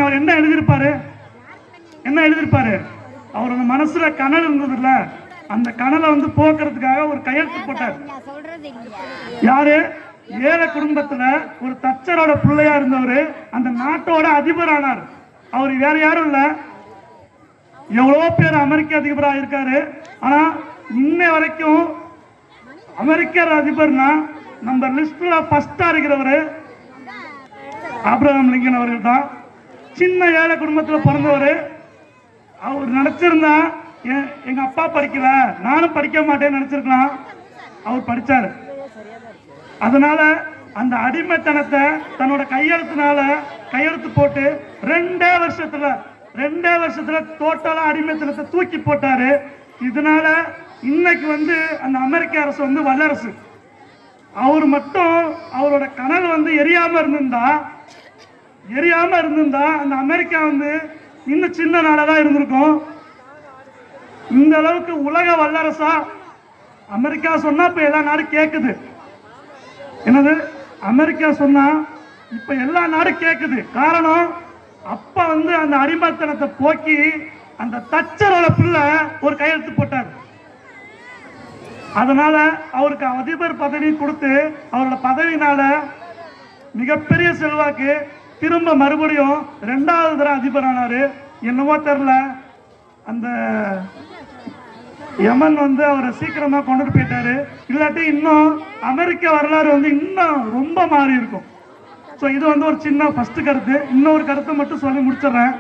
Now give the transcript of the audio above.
பாருங்க, அவர் என்ன எழுதியிருப்பாரு, அவர் அந்த மனசுல கனல் இருந்ததுல, அந்த கனலை வந்து போக்குறதுக்காக ஒரு கையெழுத்து போட்டார். யாரு? ஏழை குடும்பத்துல ஒரு தச்சரோட பிள்ளையா இருந்தவர் அந்த நாட்டோட அதிபர் ஆனார். அவர் வேற யாரும் இல்ல, எவ்வளோ பேர் அமெரிக்க அதிபராக இருக்காரு. ஆனா இன்ன வரைக்கும் அமெரிக்க அதிபர்னா நம்ம லிஸ்ட்ல ஃபர்ஸ்டா இருக்கிறவர் ஆபிரகாம் லிங்கன் அவர்கள் தான். சின்ன ஏழை குடும்பத்தில் பிறந்தவர். அவர் நினைச்சிருந்தா எங்க அப்பா படிக்கல, நானும் படிக்க மாட்டேன்னு நினைச்சிருக்கலாம். அவர் படிச்சாரு. அதனால அந்த அடிமைத்தனத்தை தன்னோட கையெழுத்து போட்டு ரெண்டே வருஷத்துல டோட்டலா அடிமைத்தனத்தை தூக்கி போட்டாரு. இதனால இன்னைக்கு வந்து அந்த அமெரிக்க அரசு வந்து வல்லரசு. அவர் மட்டும் அவரோட கனவு வந்து எரியாம இருந்திருந்தா அந்த அமெரிக்கா வந்து இன்னும் சின்ன நாடாதான் இருந்திருக்கும். இந்த அளவுக்கு உலக வல்லரசா அமெரிக்கா சொன்னா இப்ப எல்லா நாடும் கேக்குது. என்னது? அமெரிக்கா சொன்னா இப்ப எல்லா நாடும் கேக்குது. காரணம், அப்ப வந்து அந்த அடிமைத்தனத்தை போக்கி அந்த தச்சரோட பிள்ளை ஒரு கையெழுத்து போட்டார். அதனால அவருக்கு அதிபர் பதவி கொடுத்து அவரோட பதவினால மிகப்பெரிய செல்வாக்கு, திரும்ப மறுபடியும் 2வது தடவை அதிபர் ஆனாரு. என்னவோ தெரியல, அந்த யமன் வந்து அவரை சீக்கிரமா கொண்டுட்டு போயிட்டாரு. இல்லாட்டி இன்னும் அமெரிக்க வரலாறு வந்து இன்னும் ரொம்ப மாறி இருக்கும். ஸோ இது வந்து ஒரு சின்ன ஃபர்ஸ்ட் கருத்து. இன்னொரு கருத்தை மட்டும் சொல்லி முடிச்சிடறேன்.